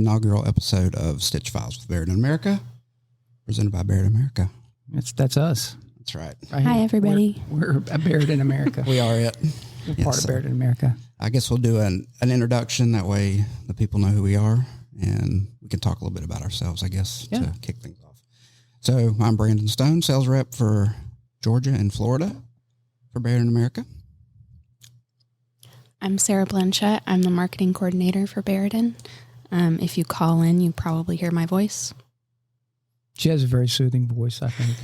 inaugural episode of StitchPhiles with Barudan America, presented by Barudan America. That's us. That's right. Hi, everybody. We're a Barudan America. We are it. We're part of Barudan America. I guess we'll do an introduction. That way the people know who we are, and we can talk a little bit about ourselves, I guess, to kick things off. So I'm Brandon Stone, sales rep for Georgia and Florida for Barudan America. I'm Sarah Blanchette. I'm the marketing coordinator for Barudan. If you call in, you probably hear my voice. She has a very soothing voice, I think.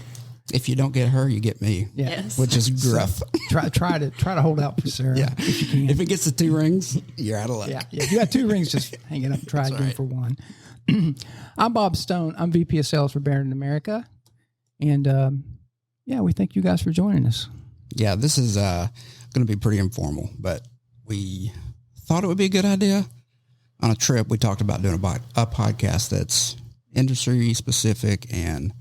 If you don't get her, you get me. Yeah. Yes. Which is gruff. So try to hold out for Sarah. Yeah. If you can. If it gets to 2 rings, you're out of luck. Yeah. If you got 2 rings, just hang it up and try That's again right. for 1. I'm Bob Stone. I'm VP of Sales for Barudan America. And we thank you guys for joining us. Yeah, this is going to be pretty informal, but we thought it would be a good idea. On a trip, we talked about doing a podcast that's industry specific and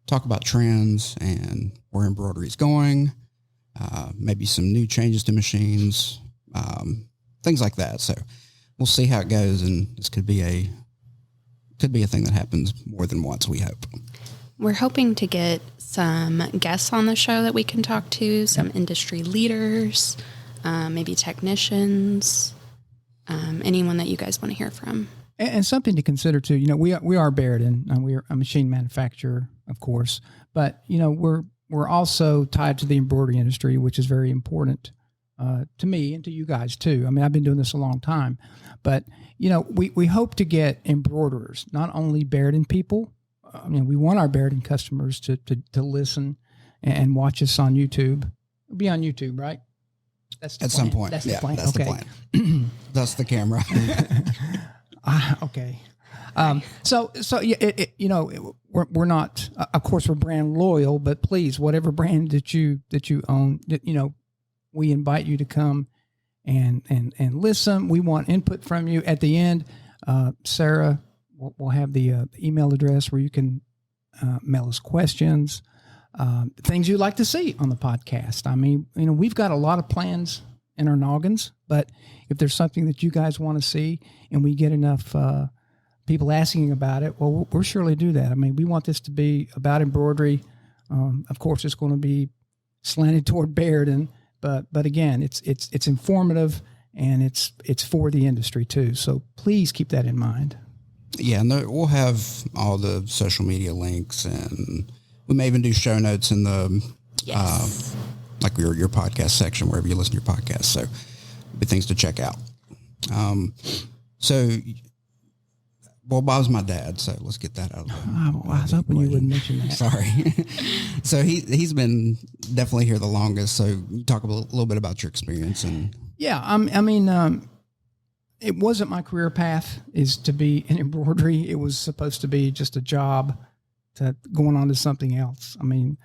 talk about trends and where embroidery is going, maybe some new changes to machines, things like that. So we'll see how it goes, and this could be a thing that happens more than once, we hope. We're hoping to get some guests on the show that we can talk to, some industry leaders, maybe technicians, anyone that you guys want to hear from. And something to consider too, we are Barudan, and we're a machine manufacturer, of course, but we're also tied to the embroidery industry, which is very important to me and to you guys too. I mean, I've been doing this a long time, but we hope to get embroiderers, not only Barudan people. I mean, we want our Barudan customers to listen and watch us on YouTube. We'll be on YouTube, right? That's the At plan. some point. That's the plan. That's okay. the plan. That's the camera. Okay. We're not, of course, we're brand loyal, but please, whatever brand that you own, we invite you to come and listen. We want input from you. At the end, Sarah will have the email address where you can mail us questions, things you'd like to see on the podcast. I mean, we've got a lot of plans in our noggins, but if there's something that you guys want to see and we get enough people asking about it, well, we'll surely do that. I mean, we want this to be about embroidery. Of course, it's going to be slanted toward Barudan, but again, it's informative, and it's for the industry too. So please keep that in mind. Yeah, and we'll have all the social media links, and we may even do show notes in the like your podcast section, wherever you listen to your podcast. So be things to check out. Bob's my dad, so let's get that out of the way. Oh, I was hoping you wouldn't mention that. Sorry. So he's been definitely here the longest. So you talk a little bit about your experience. And yeah, it wasn't my career path is to be in embroidery. It was supposed to be just a job to going on to something else. I mean,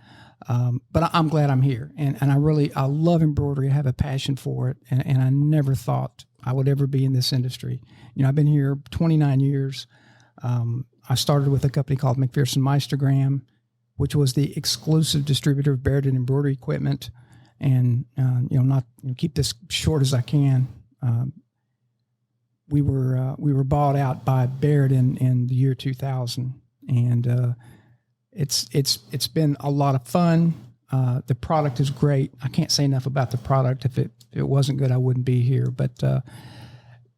but I'm glad I'm here, and I love embroidery. I have a passion for it, and I never thought I would ever be in this industry. I've been here 29 years. I started with a company called McPherson Meistergram, which was the exclusive distributor of Barudan embroidery equipment. And keep this short as I can. We were bought out by Barudan in the year 2000, and it's been a lot of fun. The product is great. I can't say enough about the product. If it wasn't good, I wouldn't be here. But a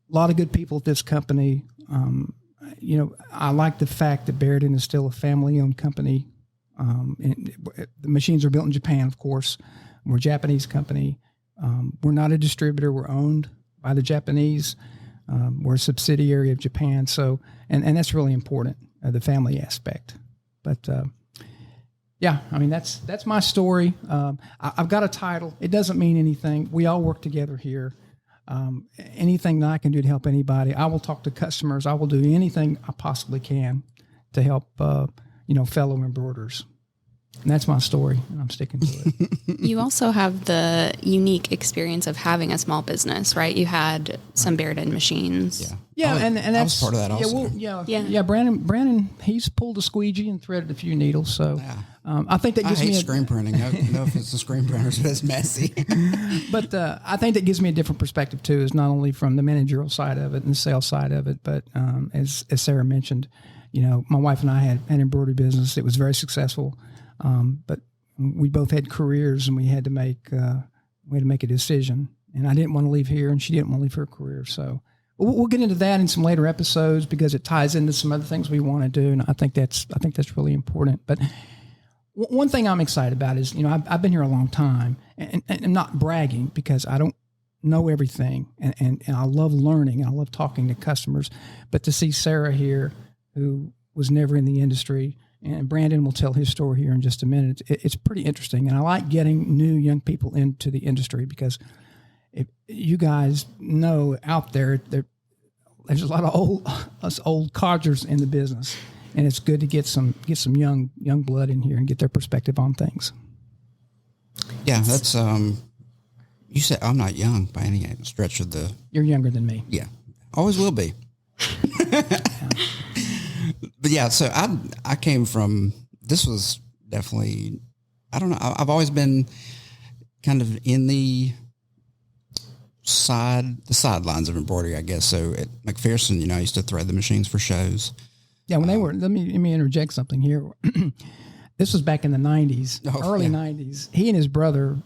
lot of good people at this company. I like the fact that Barudan is still a family-owned company. And the machines are built in Japan, of course. We're a Japanese company. We're not a distributor. We're owned by the Japanese. We're a subsidiary of Japan. So, and that's really important, the family aspect. But that's my story. I've got a title. It doesn't mean anything. We all work together here. Anything that I can do to help anybody, I will talk to customers. I will do anything I possibly can to help, fellow embroiderers. And that's my story, and I'm sticking to it. You also have the unique experience of having a small business, right? You had some Barudan machines. Yeah, and that's I was part of that also. Yeah. Brandon, he's pulled a squeegee and threaded a few needles. So I think that gives me screen printing. No offense to screen printers, but it's messy. But I think that gives me a different perspective too. Is not only from the managerial side of it and the sales side of it, but as Sarah mentioned, my wife and I had an embroidery business. It was very successful. But we both had careers, and we had to make a decision. And I didn't want to leave here, and she didn't want to leave her career. So we'll get into that in some later episodes because it ties into some other things we want to do, and I think that's really important. But one thing I'm excited about is I've been here a long time, and I'm not bragging because I don't know everything, and I love learning, and I love talking to customers. But to see Sarah here, who was never in the industry. And Brandon will tell his story here in just a minute. It's pretty interesting. And I like getting new young people into the industry because if you guys know out there, there's a lot of old codgers in the business. And it's good to get some young blood in here and get their perspective on things. Yeah, that's you said I'm not young by any stretch of the... You're younger than me. Yeah, always will be. But yeah, so I came from, this was definitely, I don't know, I've always been kind of in the sidelines of embroidery, I guess. So at McPherson, I used to thread the machines for shows. Yeah, when they were, let me interject something here. This was back in the 90s, early 90s. He and his brother,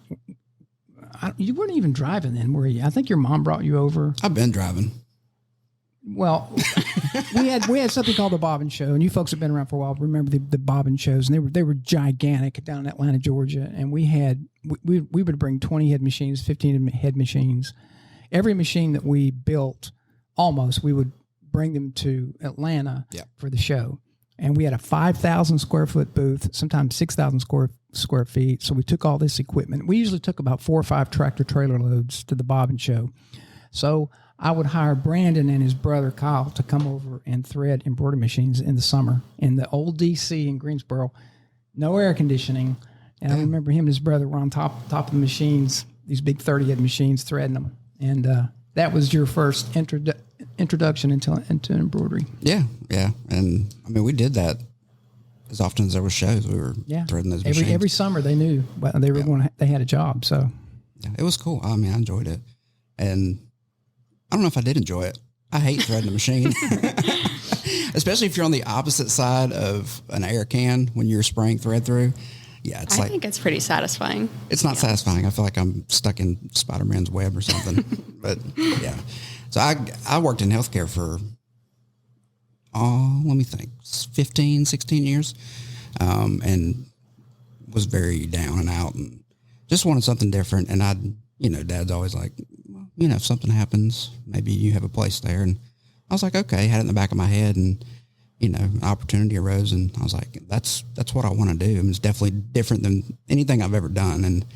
you weren't even driving then, were you? I think your mom brought you over. I've been driving. Well, we had something called the Bobbin Show, and you folks have been around for a while. Remember the Bobbin shows, and they were gigantic down in Atlanta, Georgia. And we would bring 20 head machines, 15 head machines. Every machine that we built, almost, we would bring them to Atlanta for the show. And we had a 5,000 square foot booth, sometimes 6,000 square feet. So we took all this equipment. We usually took about 4 or 5 tractor trailer loads to the Bobbin Show. So I would hire Brandon and his brother Kyle to come over and thread embroidery machines in the summer in the old DC in Greensboro. No air conditioning. And I remember him and his brother were on top of the machines, these big 30-head machines, threading them. And that was your first introduction into embroidery. Yeah. And, I mean, we did that as often as there were shows. We were threading those machines. Every summer they knew they were they had a job. So it was cool. I mean, I enjoyed it. And I don't know if I did enjoy it. I hate threading a machine, especially if you're on the opposite side of an air can when you're spraying thread through. Yeah, I think it's pretty satisfying. It's not satisfying. I feel like I'm stuck in Spider-Man's web or something. But yeah, so I worked in healthcare for, let me think, 15, 16 years, and was very down and out and just wanted something different. And Dad's always like, if something happens, maybe you have a place there. And I was like, okay, had it in the back of my head, and, an opportunity arose, and I was like, that's what I want to do. And it's definitely different than anything I've ever done. And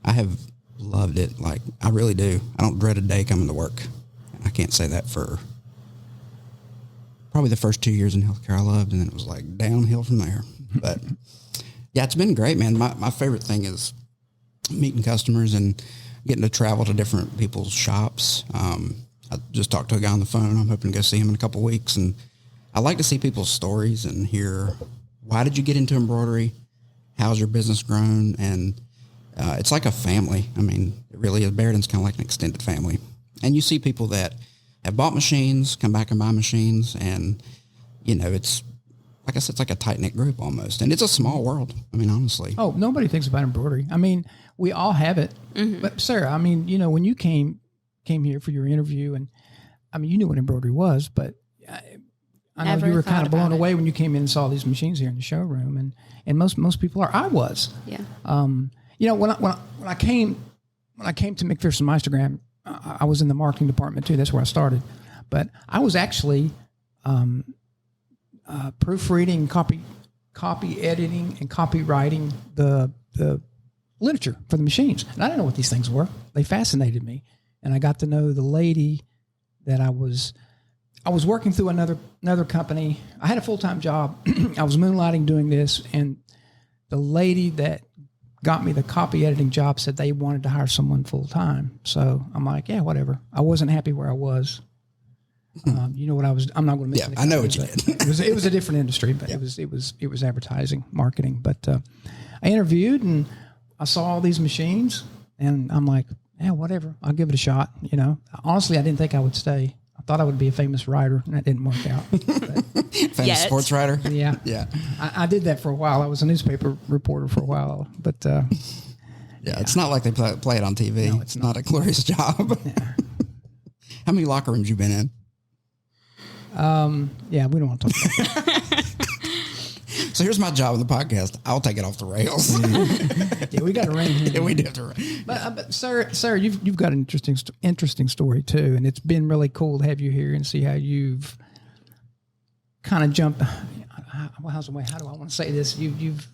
I have loved it. Like, I really do. I don't dread a day coming to work. I can't say that for probably the first 2 years in healthcare I loved, and then it was like downhill from there. But yeah, it's been great, man. My favorite thing is meeting customers and getting to travel to different people's shops. I just talked to a guy on the phone. I'm hoping to go see him in a couple of weeks. And I like to see people's stories and hear, why did you get into embroidery? How's your business grown? And it's like a family. I mean, it really is. Barudan's kind of like an extended family. And you see people that have bought machines, come back and buy machines. And, it's, like I said, it's like a tight-knit group almost. And it's a small world. I mean, honestly. Oh, nobody thinks about embroidery. I mean, we all have it. Mm-hmm. But Sarah, I mean, when you came here for your interview, and I mean, you knew what embroidery was, but I know you were kind of blown away when you came in and saw these machines here in the showroom, and most people are. I was. Yeah. When I came to McPherson Meistergram, I was in the marketing department too. That's where I started, but I was actually proofreading, copy editing, and copywriting the literature for the machines. And I didn't know what these things were. They fascinated me. And I got to know the lady that I was working through another company. I had a full-time job. I was moonlighting doing this. And the lady that got me the copy editing job said they wanted to hire someone full time. So I'm like, yeah, whatever. I wasn't happy where I was. You know what I was? I'm not going to mention. Yeah, I know what you did. It was a different industry, but it was advertising, marketing. But I interviewed and I saw all these machines, and I'm like, yeah, whatever. I'll give it a shot. You know, honestly, I didn't think I would stay. I thought I would be a famous writer, and that didn't work out. Famous sports writer. Yeah, yeah. I did that for a while. I was a newspaper reporter for a while, but yeah, it's not like they play it on TV. No, it's not a glorious job. Yeah. How many locker rooms you been in? Yeah, we don't want to talk about that. So here's my job on the podcast. I'll take it off the rails. Yeah, we got to ring here. Yeah, we do have to. But Sarah, you've got an interesting story too, and it's been really cool to have you here and see how you've kind of jumped. How do I want to say this? You've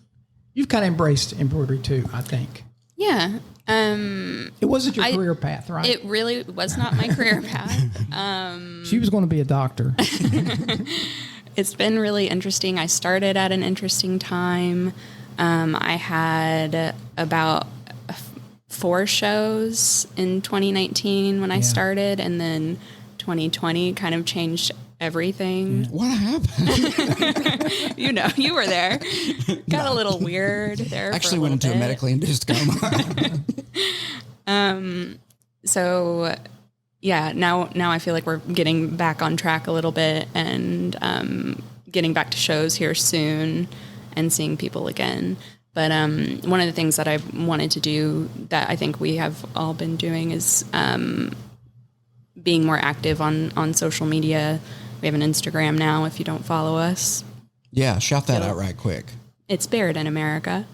kind of embraced embroidery too, I think. Yeah. It wasn't your career path, right? It really was not my career path. She was going to be a doctor. It's been really interesting. I started at an interesting time. I had about 4 shows in 2019 when I started, and then 2020 kind of changed everything. What happened? You know, you were there. Got a little weird there. Actually went into a medically induced coma. So yeah, now I feel like we're getting back on track a little bit, and getting back to shows here soon and seeing people again. But one of the things that I wanted to do that I think we have all been doing is being more active on social media. We have an Instagram now if you don't follow us. Yeah, shout that out right quick. It's Barudan America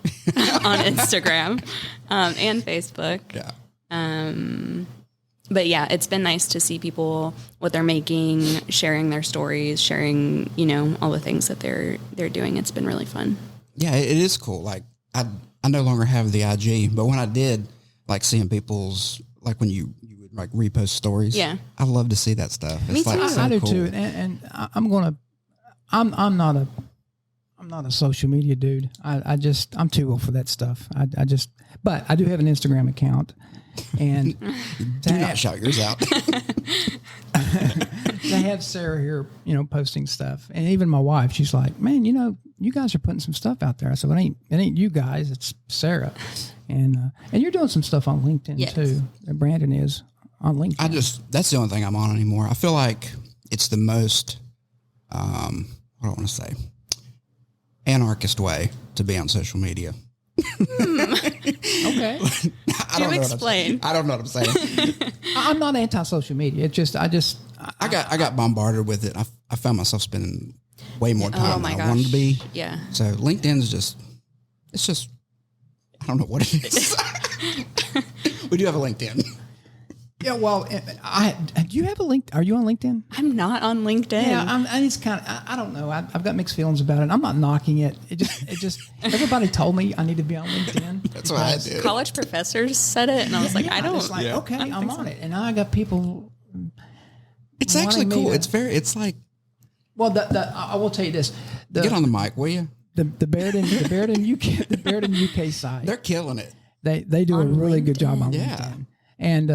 on Instagram and Facebook. Yeah. But yeah, it's been nice to see people, what they're making, sharing their stories, sharing, you know, all the things that they're doing. It's been really fun. Yeah, it is cool. Like I no longer have the IG, but when I did, like seeing people's, like when you would like repost stories. Yeah. I love to see that stuff. Me It's like too. so I do cool. too, and I'm not a social media dude. I'm too old for that stuff. But I do have an Instagram account, and Do not shout yours out. to have Sarah here, you know, posting stuff, and even my wife, she's like, "Man, you know, you guys are putting some stuff out there." I said, "Well, it ain't you guys, it's Sarah," and you're doing some stuff on LinkedIn too. And Brandon is on LinkedIn. That's the only thing I'm on anymore. I feel like it's the most, what do I want to say, anarchist way to be on social media. Okay. Do explain. I don't know what I'm saying. I'm not anti-social media. It's just I got bombarded with it. I found myself spending way more time than I wanted to be. Yeah. So LinkedIn's it's just, I don't know what it is. We do have a LinkedIn. Yeah, well, do you have a link? Are you on LinkedIn? I'm not on LinkedIn. Yeah, it's kind of, I don't know. I've got mixed feelings about it. I'm not knocking it. It just, everybody told me I need to be on LinkedIn. That's what I did. College professors said it, and I was like, I don't. It's like, okay, I'm on it. And now I got people. It's actually cool. It's like. Well, I will tell you this. Get on the mic, will you? The Barudan UK side. They're killing it. They do a really good job on Yeah. LinkedIn. And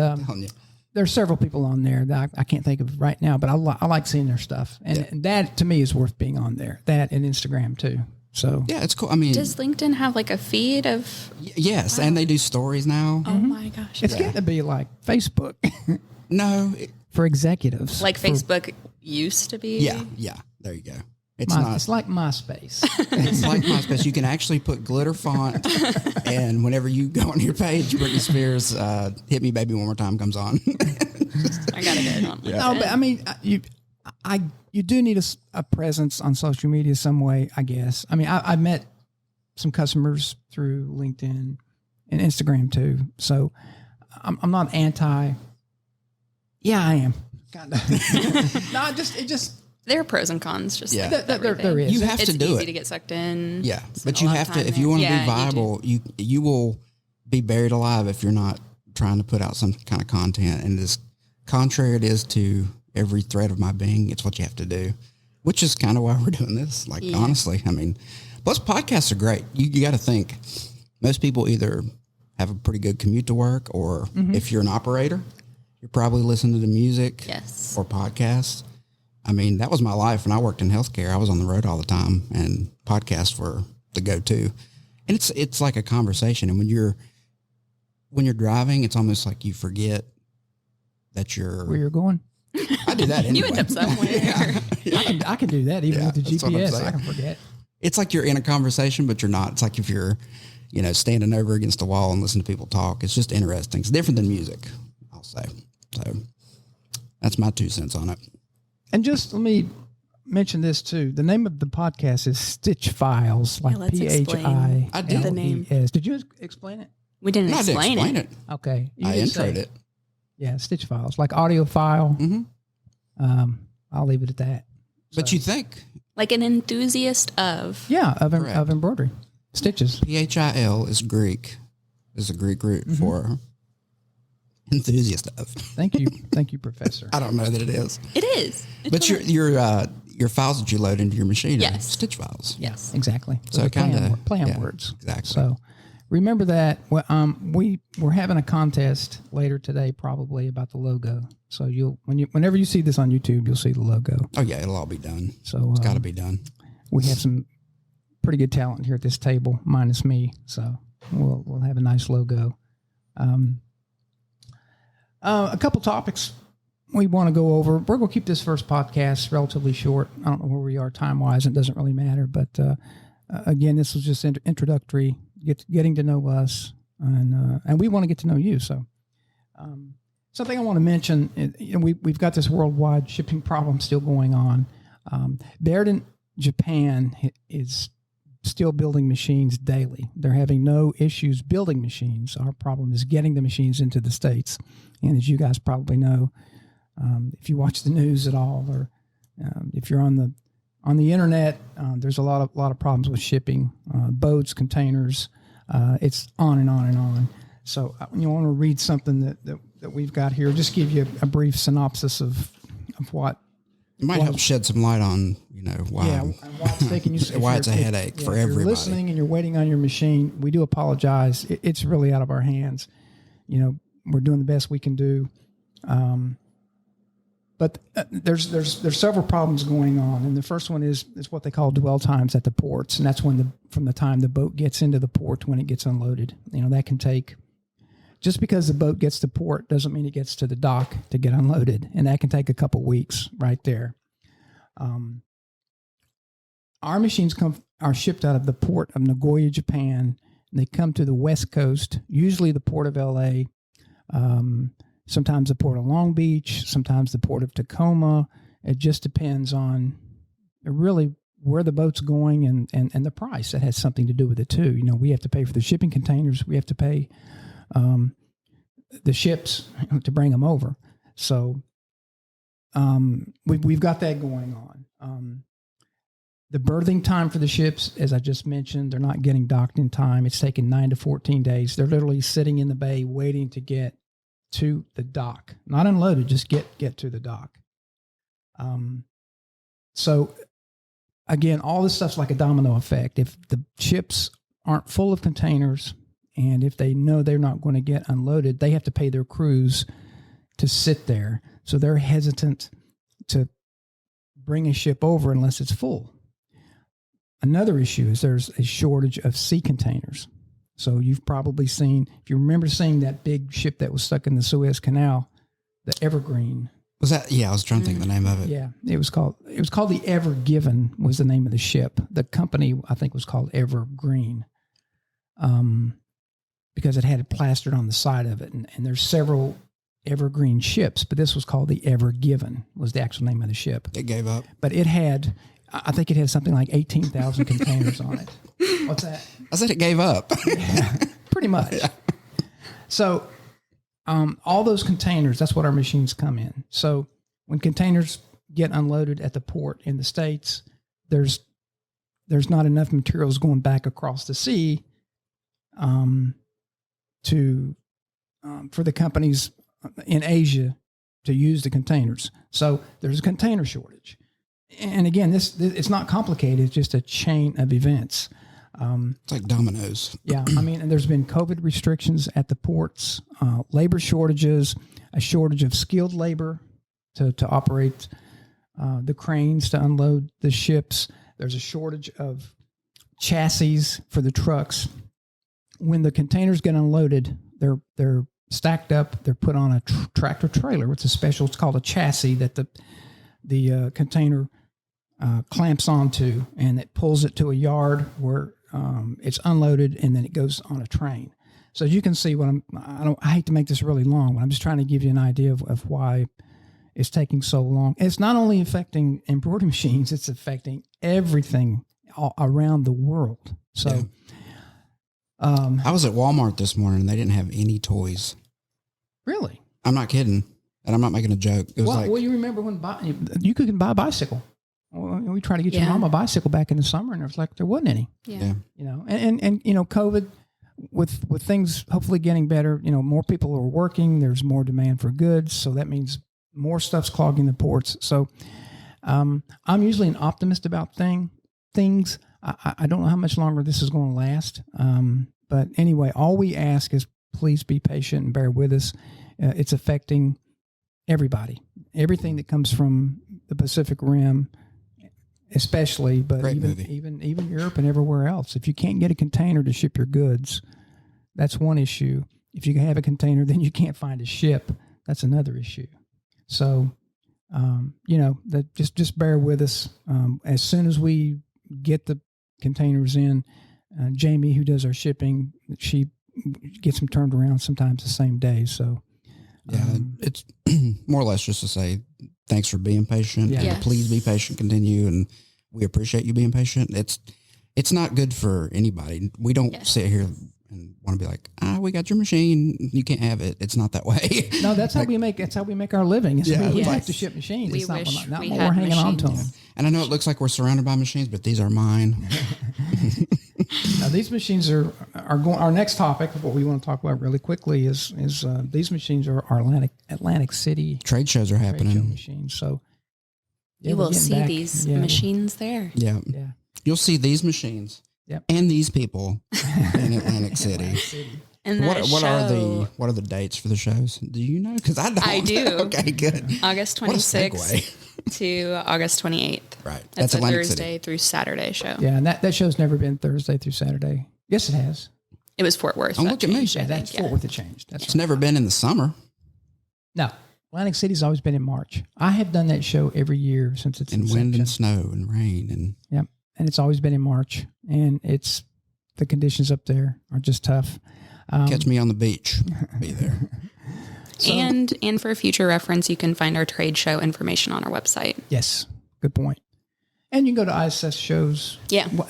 there are several people on there that I can't think of right now, but I like seeing their stuff. And that, to me, is worth being on there. That and Instagram, too. So yeah, it's cool. I mean, does LinkedIn have like a feed of? Yes, and they do stories now. Oh my gosh! It's getting to be like Facebook No, for executives. Like Facebook used to be. yeah. There you go. It's not. It's like MySpace. It's like MySpace. You can actually put glitter font, and whenever you go on your page, Britney Spears' "Hit Me, Baby, One More Time" comes on. I gotta get it on. LinkedIn. No, but I mean, you do need a presence on social media some way, I guess. I mean, I met some customers through LinkedIn and Instagram too, so I'm not anti. Yeah, I am. Kind of. No, it just. There are pros and cons. Just Yeah. like There is. You have to do It's easy it. to get sucked in. Yeah, spend but a you lot of have to. time If there. you want to Yeah, be viable, you will be buried alive if you're not trying to put out some kind of content. And as contrary it is to every thread of my being, it's what you have to do, which is kind of why we're doing this. Like honestly, I mean, Plus, podcasts are great. You got to think. Most people either have a pretty good commute to work, or if you're an operator, you're probably listening to the music or podcasts. I mean, that was my life when I worked in healthcare. I was on the road all the time, and podcasts were the go-to. And it's like a conversation. And when you're driving, it's almost like you forget that you're where you're going. I do that anyway. You end up somewhere. I can do that even with the GPS. I can forget. It's like you're in a conversation, but you're not. It's like if you're, standing over against a wall and listening to people talk. It's just interesting. It's different than music, I'll say. So that's my 2 cents on it. And just let me mention this too. The name of the podcast is StitchPhiles, like PHI. I did the name. Did you explain it? We didn't explain it. Okay. I introed it. Yeah, StitchPhiles, like audio file. Mm-hmm. I'll leave it at that. But you think. Like an enthusiast of. Yeah, of embroidery. Stitches. PHIL is Greek. Is a Greek root for enthusiast of. Thank you. Thank you, Professor. I don't know that it is. It is. But your files that you load into your machine are Yes. Stitch files. Yes, exactly. So kind of play on words. Exactly. So remember that. Well, we're having a contest later today, probably about the logo. So whenever you see this on YouTube, you'll see the logo. Oh yeah, it'll all be done. So it's got to be done. We have some pretty good talent here at this table, minus me. So we'll have a nice logo. A couple topics we want to go over. We're going to keep this first podcast relatively short. I don't know where we are time-wise. It doesn't really matter. But again, this was just introductory, getting to know us, and we want to get to know you. So something I want to mention, we've got this worldwide shipping problem still going on. Barudan, Japan is still building machines daily. They're having no issues building machines. Our problem is getting the machines into the States. And as you guys probably know, if you watch the news at all, or if you're on the internet, there's a lot of problems with shipping, boats, containers. It's on and on and on. So you want to read something that we've got here. Just give you a brief synopsis of what. It might help shed some light on, why. Yeah, why it's taking you. Why it's a headache for everybody. If you're listening and you're waiting on your machine, we do apologize. It's really out of our hands. We're doing the best we can do. But there's several problems going on, and the first one is what they call dwell times at the ports, and that's from the time the boat gets into the port to when it gets unloaded. That can take. Just because the boat gets to port doesn't mean it gets to the dock to get unloaded, and that can take a couple weeks right there. Our machines are shipped out of the port of Nagoya, Japan, and they come to the West Coast, usually the port of LA, sometimes the port of Long Beach, sometimes the port of Tacoma. It just depends on really where the boat's going and the price. That has something to do with it too. We have to pay for the shipping containers. We have to pay the ships to bring them over. So we've got that going on. The berthing time for the ships, as I just mentioned, they're not getting docked in time. It's taking 9 to 14 days. They're literally sitting in the bay waiting to get to the dock. Not unloaded, just get to the dock. So again, all this stuff's like a domino effect. If the ships aren't full of containers, and if they know they're not going to get unloaded, they have to pay their crews to sit there. So they're hesitant to bring a ship over unless it's full. Another issue is there's a shortage of sea containers. So you've probably seen, if you remember seeing that big ship that was stuck in the Suez Canal, the Evergreen. Was that? Yeah, I was trying to think of the name of it. Yeah, it was called the Ever Given was the name of the ship. The company, I think, was called Evergreen. Because it had it plastered on the side of it. And there's several Evergreen ships, but this was called the Ever Given, was the actual name of the ship. It gave up. But I think it had something like 18,000 containers on it. What's that? I said it gave up. Yeah, pretty much. Yeah. So all those containers, that's what our machines come in. So when containers get unloaded at the port in the States, there's not enough materials going back across the sea for the companies in Asia to use the containers. So there's a container shortage. and again, this it's not complicated. It's just a chain of events. It's like dominoes. Yeah, I mean, and there's been COVID restrictions at the ports, labor shortages, a shortage of skilled labor to operate the cranes to unload the ships. There's a shortage of chassis for the trucks. When the containers get unloaded, they're stacked up. They're put on a tractor trailer. It's called a chassis that the container clamps onto, and it pulls it to a yard where it's unloaded, and then it goes on a train. So you can see I hate to make this really long, but I'm just trying to give you an idea of why it's taking so long. It's not only affecting embroidery machines, it's affecting everything all around the world. So, yeah. I was at Walmart this morning and they didn't have any toys. Really? I'm not kidding. And I'm not making a joke. It was well, you remember when you could buy a bicycle. We tried to get your mom a bicycle back in the summer, and it was like there wasn't any. Yeah. You know, and you know, COVID, with things hopefully getting better, you know, more people are working. There's more demand for goods, so that means more stuff's clogging the ports. So, I'm usually an optimist about things. I don't know how much longer this is going to last. But anyway, all we ask is please be patient and bear with us. It's affecting everybody, everything that comes from the Pacific Rim, especially, but even Europe and everywhere else. If you can't get a container to ship your goods, that's one issue. If you have a container, then you can't find a ship. That's another issue. So, you know, that just bear with us. As soon as we get the containers in, Jamie, who does our shipping, she gets them turned around sometimes the same day. So, yeah, it's more or less just to say thanks for being patient. Yeah. Yes. Please be patient, continue, and we appreciate you being patient. It's not good for anybody. We don't sit here and want to be like, we got your machine, you can't have it. It's not that way. No, that's how we make our living. We like to ship machines. We it's not wish not we what had we're hanging on to them. machines. And I know it looks like we're surrounded by machines, but these are mine. Now, these machines are going. Our next topic, what we want to talk about really quickly, is these machines are our Atlantic City trade shows are happening. trade show machines. So You will see these machines there. Yeah. Yeah. You'll see these machines and these people in Atlantic City. And What are the dates for the shows? Do you know? Because I don't. I do. Okay, good. August 26th to August 28th. Right. That's a Atlantic Thursday City. through Saturday show. Yeah, and that show's never been Thursday through Saturday. Yes, it has. It was Fort Worth. Oh, that look at me. changed, I Yeah, think, that's Fort Worth. It changed. It's never been in the summer. No. Atlantic City's always been in March. I have done that show every year since its And inception. wind and snow and rain and Yep. And it's always been in March. And the conditions up there are just tough. catch me on the beach. Be there. And for future reference, you can find our trade show information on our website. Yes. Good point. And you can go to ISS shows. Yeah. Well,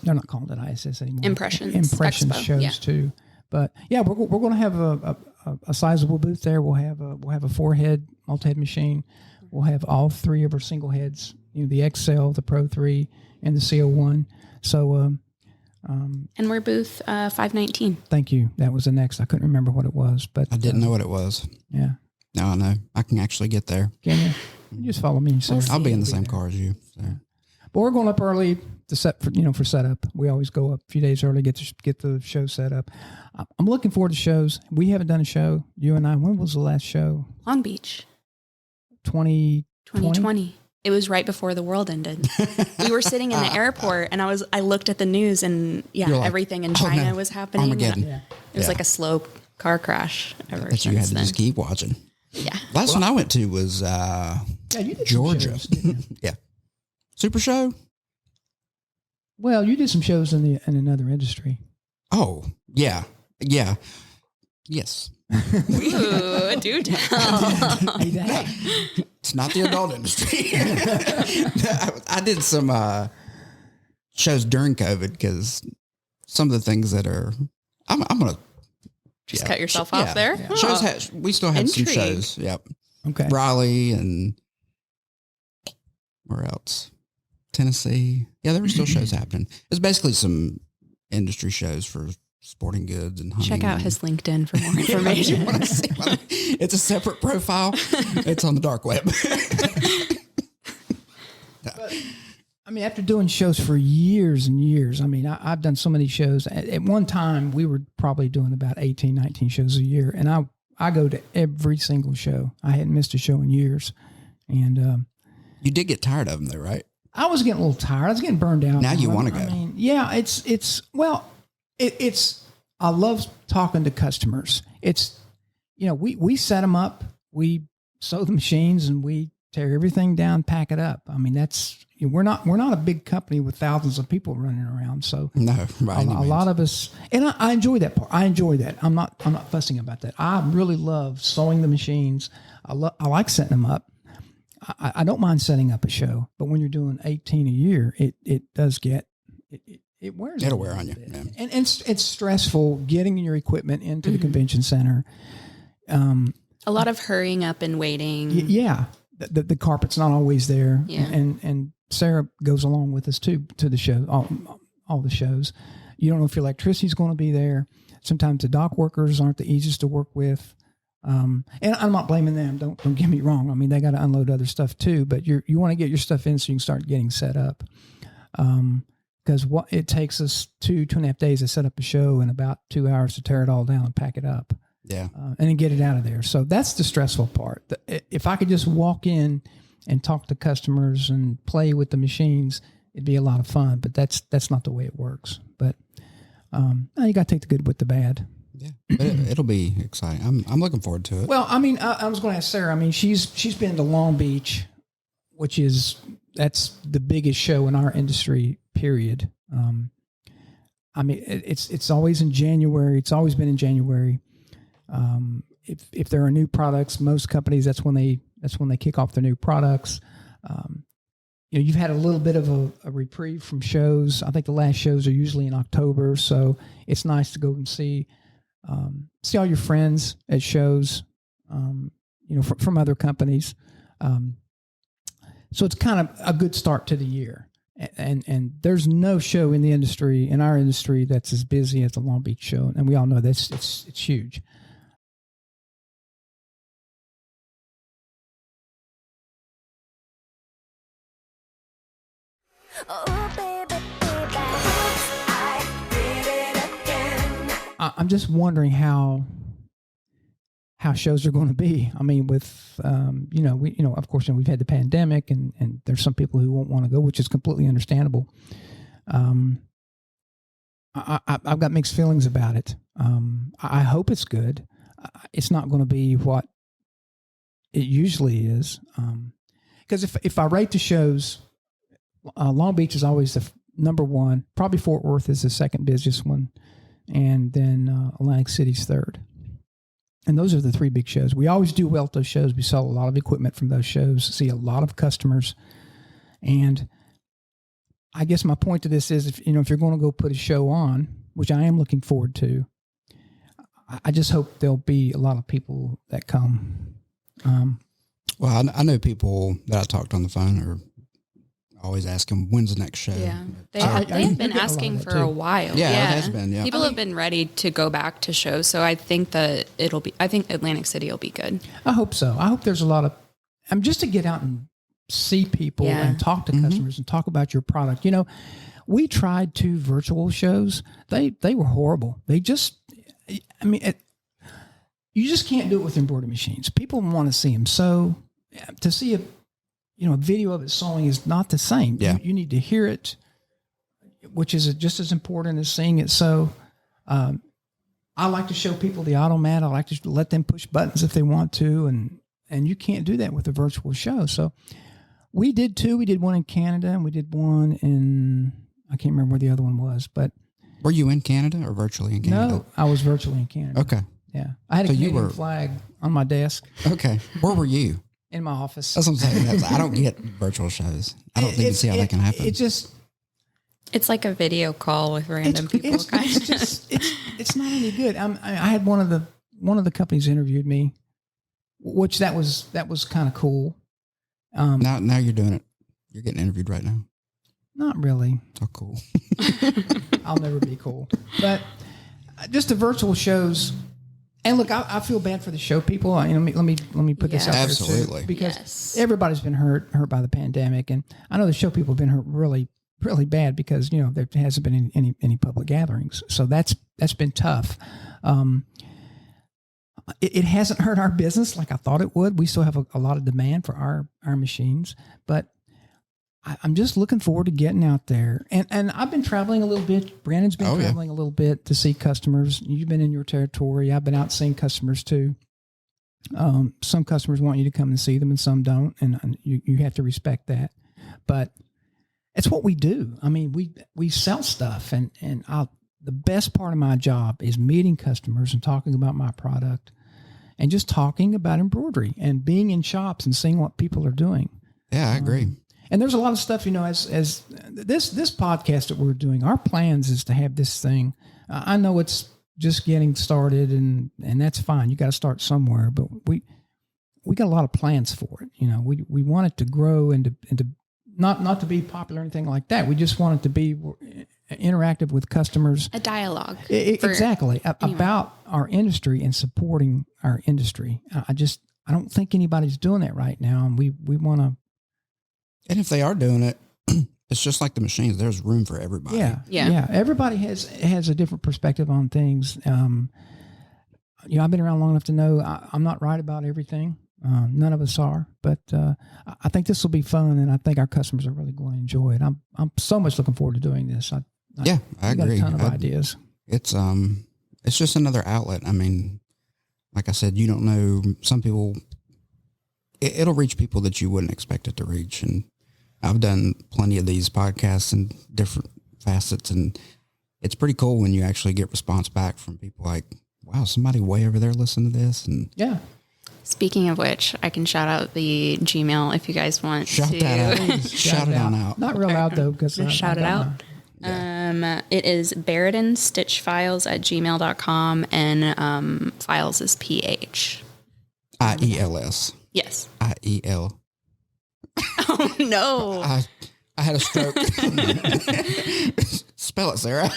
they're not calling it ISS anymore. Impressions Expo. shows too. But yeah, we're going to have a sizable booth there. We'll have a 4-head multi-head machine. We'll have all 3 of our single heads. You know, the XL, the Pro 3, and the CO1. So. And we're booth 519. Thank you. That was the next. I couldn't remember what it was, but I didn't know what it was. Yeah. Now I know. I can actually get there. Can you? You just follow me. So I'll be in the same car as you. So. But we're going up early to for setup. We always go up a few days early, get the show set up. I'm looking forward to shows. We haven't done a show, you and I. When was the last show? Long Beach. 2020. It was right before the world ended. We were sitting in the airport, and I looked at the news, and like, everything in China was happening. Armageddon. It was like a slow car crash ever That since you had to then. just keep watching. Yeah. Last one I went to was you did Georgia. some shows, didn't you? Yeah. Super Show? Well, you did some shows in another industry. Oh, yeah. Yeah. Yes. Ooh, do tell. It's not the adult industry. I did some shows during COVID because some of the things that are, I'm going to Just cut yourself off there? Yeah. Oh. Shows we still had some Intrigue. shows. Yep. Okay. Raleigh and where else? Tennessee. Yeah, there were still shows happening. It's basically some industry shows for sporting goods and hunting. Check out his LinkedIn for more information. You wanna see it's a separate profile. It's on the dark web. I mean, after doing shows for years and years, I mean, I've done so many shows. At one time, we were probably doing about 18, 19 shows a year. And I go to every single show. I hadn't missed a show in years. And you did get tired of them though, right? I was getting a little tired. I was getting burned out. Now you want to go. I mean, yeah, it's I love talking to customers. It's, we set them up, we sew the machines, and we tear everything down, pack it up. I mean, we're not a big company with thousands of people running around. So no, right. A lot of us, and I enjoy that part. I enjoy that. I'm not fussing about that. I really love sewing the machines. I like setting them up. I don't mind setting up a show, but when you're doing 18 a year, it does get, it wears. It'll wear on you. Yeah. And it's stressful getting your equipment into the convention center. A lot of hurrying up and waiting. Yeah. The carpet's not always there. Yeah. And Sarah goes along with us too, to the show, all the shows. You don't know if your electricity's going to be there. Sometimes the dock workers aren't the easiest to work with. And I'm not blaming them. Don't get me wrong. I mean, they got to unload other stuff too, but you want to get your stuff in so you can start getting set up. Because it takes us 2.5 days to set up a show and about 2 hours to tear it all down and pack it up. Yeah. And then get it out of there. So that's the stressful part. If I could just walk in and talk to customers and play with the machines, it'd be a lot of fun, but that's not the way it works. But, you got to take the good with the bad. Yeah, but it'll be exciting. I'm looking forward to it. Well, I mean, I was going to ask Sarah. I mean, she's been to Long Beach, that's the biggest show in our industry. Period. I mean, it's always in January. It's always been in January. If there are new products, most companies that's when they kick off their new products. You've had a little bit of a reprieve from shows. I think the last shows are usually in October, so it's nice to go and see all your friends at shows, from other companies. So it's kind of a good start to the year. And there's no show in our industry, that's as busy as the Long Beach show. And we all know that's it's huge. Oh, baby, I did it again. I'm just wondering how shows are going to be. I mean, with of course, we've had the pandemic, and there's some people who won't want to go, which is completely understandable. I've got mixed feelings about it. I hope it's good. It's not going to be what it usually is, because if I rate the shows, Long Beach is always the number one. Probably Fort Worth is the second busiest one, and then Atlantic City's third. And those are the three big shows. We always do well at those shows. We sell a lot of equipment from those shows, see a lot of customers. And I guess my point to this is, if you're going to go put a show on, which I am looking forward to, I just hope there'll be a lot of people that come. Well, I know people that I talked on the phone are always asking, when's the next show? Yeah, they've been asking for a while. Yeah, it has been. Yeah, people have been ready to go back to shows, so I think that I think Atlantic City will be good. I hope so. I hope there's a lot of, just to get out and see people and talk to customers and talk about your product. We tried 2 virtual shows. They were horrible. They just, you just can't do it with embroidery machines. People want to see them. So to see a video of it sewing is not the same. Yeah. You need to hear it, which is just as important as seeing it. So I like to show people the automat. I like to let them push buttons if they want to, and you can't do that with a virtual show. So we did 2. We did one in Canada, and we did one in, I can't remember where the other one was, but. Were you in Canada or virtually in Canada? No, I was virtually in Canada. Okay. Yeah. I had a Canadian flag on my desk. Okay. Where were you? In my office. That's what I'm saying. I don't get virtual shows. I don't even see how that can happen. It's like a video call with random people. It's not any good. I had one of the companies interviewed me, which that was kind of cool. Now you're doing it. You're getting interviewed right now. Not really. Oh, cool. I'll never be cool. But just the virtual shows, And look, I feel bad for the show people. Let me put this out there Absolutely. too, because Yes. everybody's been hurt by the pandemic, and I know the show people have been hurt really bad because there hasn't been any public gatherings, so that's been tough. It hasn't hurt our business like I thought it would. We still have a lot of demand for our machines, but I'm just looking forward to getting out there. And I've been traveling a little bit. Brandon's been traveling a little bit to see customers. You've been in your territory. I've been out seeing customers too. Some customers want you to come and see them and some don't. And you have to respect that. But it's what we do. I mean, we sell stuff and the best part of my job is meeting customers and talking about my product and just talking about embroidery and being in shops and seeing what people are doing. Yeah, I agree. And there's a lot of stuff, as this podcast that we're doing, our plans is to have this thing. I know it's just getting started and that's fine. You got to start somewhere, but we got a lot of plans for it. We want it to grow and to not to be popular or anything like that. We just want it to be interactive with customers. A dialogue. Exactly. About our industry and supporting our industry. I don't think anybody's doing that right now. And we want to. And if they are doing it, it's just like the machines. There's room for everybody. Yeah. Everybody has a different perspective on things. I've been around long enough to know I'm not right about everything. None of us are, but I think this will be fun, and I think our customers are really going to enjoy it. I'm so much looking forward to doing this. I agree. Got a ton of ideas. It's just another outlet. I mean, like I said, you don't know. Some people, it'll reach people that you wouldn't expect it to reach, and I've done plenty of these podcasts in different facets, and it's pretty cool when you actually get response back from people like, wow, somebody way over there listened to this. And yeah. Speaking of which, I can shout out the Gmail if you guys want shout to. that out. Shout it on out. Not real loud though, because shout it out. It is barudanstitchfiles@gmail.com, and files is PH. IELS. Yes. IEL. Oh no. I had a stroke. Spell it, Sarah.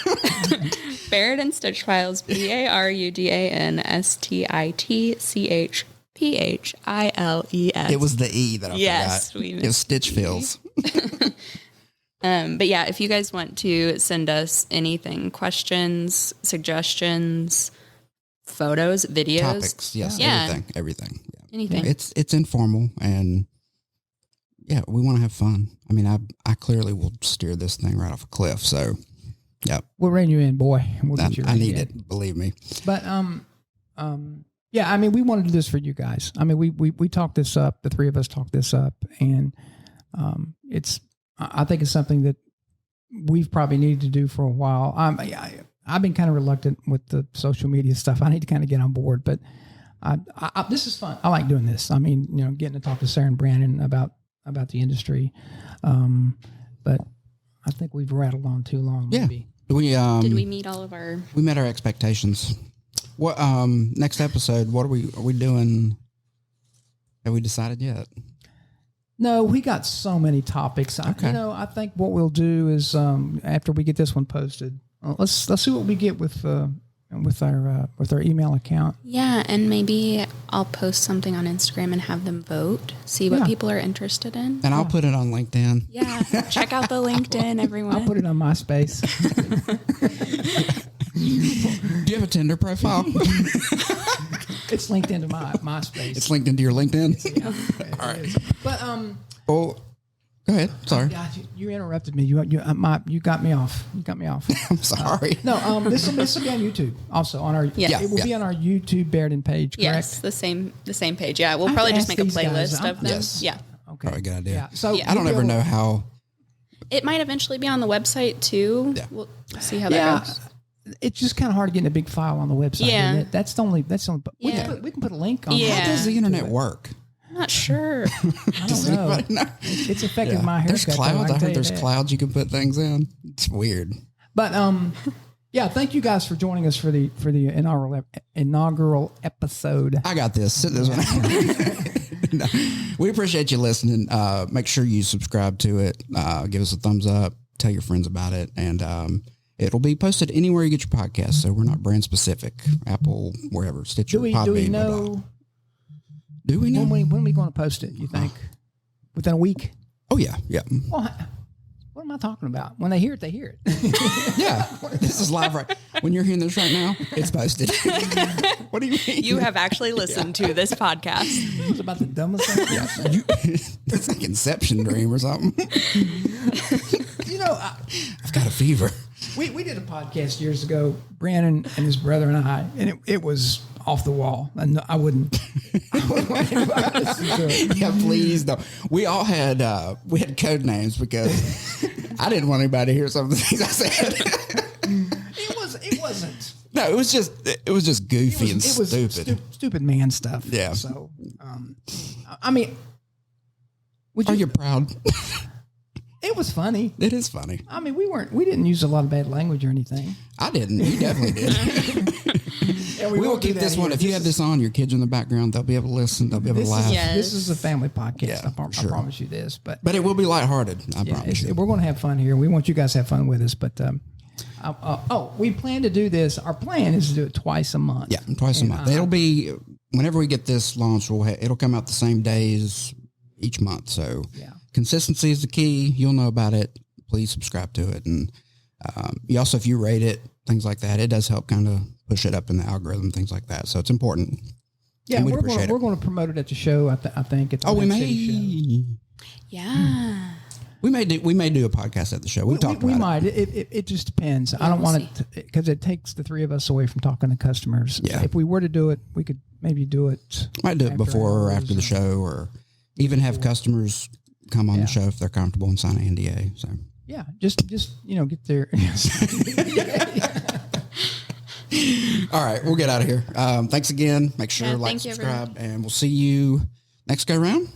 Barudan StitchPhiles, BARUDANSTITCHPHILES. It was the E that I yes, forgot. It was StitchPhiles. But yeah, if you guys want to send us anything, questions, suggestions, photos, videos, Topics, yes, everything. Yeah. Anything. It's informal, and yeah, we want to have fun. I mean, I clearly will steer this thing right off a cliff. So, yeah, we'll rein you in, boy. We'll get you I need it. Believe me. But yeah. I mean, we want to do this for you guys. I mean, we talked this up. The three of us talked this up, and I think it's something that we've probably needed to do for a while. I've been kind of reluctant with the social media stuff. I need to kind of get on board, but this is fun. I like doing this. I mean, getting to talk to Sarah and Brandon about the industry. But I think we've rattled on too long. Maybe. Yeah. Did we meet all of our? We met our expectations. What next episode? What are we doing? Have we decided yet? No, we got so many topics. Okay. I think what we'll do is after we get this one posted, let's see what we get with our email account. Yeah, and maybe I'll post something on Instagram and have them vote, see what people are interested in. And I'll put it on LinkedIn. Yeah, check out the LinkedIn, everyone. I'll put it on MySpace. Do you have a Tinder profile? It's linked into my MySpace. It's linked into your LinkedIn? Yeah, all right. But well, go ahead. Sorry. God, you interrupted me. You got me off. I'm sorry. No, this will be on YouTube. Also on our Yes. it will be on our YouTube Barudan page. Correct? Yes, the same page. Yeah, we'll probably just make a playlist of them. Yes. Yeah. Okay. Probably a good idea. Yeah. So I don't ever know how. It might eventually be on the website too. Yeah. We'll see how that goes. It's just kind of hard to get in a big file on the website. Yeah. Isn't it? That's the only. We can put a link on. Yeah. How does the internet work? I'm not sure. I don't know. Anybody know? It's affected my haircut. There's clouds. though, I heard there's that. clouds you can put things in. It's weird. But yeah, thank you guys for joining us for the inaugural episode. I got this. Sit this one out. No, we appreciate you listening. Make sure you subscribe to it. Give us a thumbs up. Tell your friends about it. And It'll be posted anywhere you get your podcast, so we're not brand specific. Apple, wherever, Stitcher, Do we Podbean, know? Do we know? When are we going to post it? You think within a week? Oh yeah. Well, what am I talking about? When they hear it, they hear it. Yeah, this is live right. When you're hearing this right now, it's posted. What do you mean? You have actually listened to this podcast. It's about the dumbest thing. It's like Inception dream or something. You know, I've got a fever. we did a podcast years ago, Brandon and his brother and I, and it was off the wall, and I wouldn't want anybody to listen to it. Yeah, please don't. We all had we had code names because I didn't want anybody to hear some of the things I said. It wasn't. No, it was just goofy and stupid. Stupid man stuff. Yeah. So, I mean, Are you proud? it was funny. It is funny. I mean, we didn't use a lot of bad language or anything. I didn't. You definitely did. And We will keep this one. If you have this on, your kids in the background, they'll be able to listen. They'll be able to laugh. Yes. This is a family podcast. Yeah, I sure. promise you this. But But it will be lighthearted. I promise you. we're going to have fun here. We want you guys to have fun with us. But we plan to do this. Our plan is to do it twice a month. Yeah, twice a month. It'll be whenever we get this launched. It'll come out the same days each month. So consistency is the key. You'll know about it. Please subscribe to it, and you also, if you rate it, things like that, it does help kind of push it up in the algorithm, things like that. So it's important. Yeah, And we're going to promote it at the show. I think it's We Mid may. City show. Yeah. We may do a podcast at the show. We talked We about might. It just depends. I don't want it because it takes the three of us away from talking to customers. Yeah. If we were to do it, we could maybe do it. Might do it after before or hours after the show, or even have customers come on the show if they're comfortable and sign an NDA. So Yeah, just get there. all right, we'll get out of here. Thanks again. Make sure Yeah, like, thank you, subscribe, and we'll see you next go round.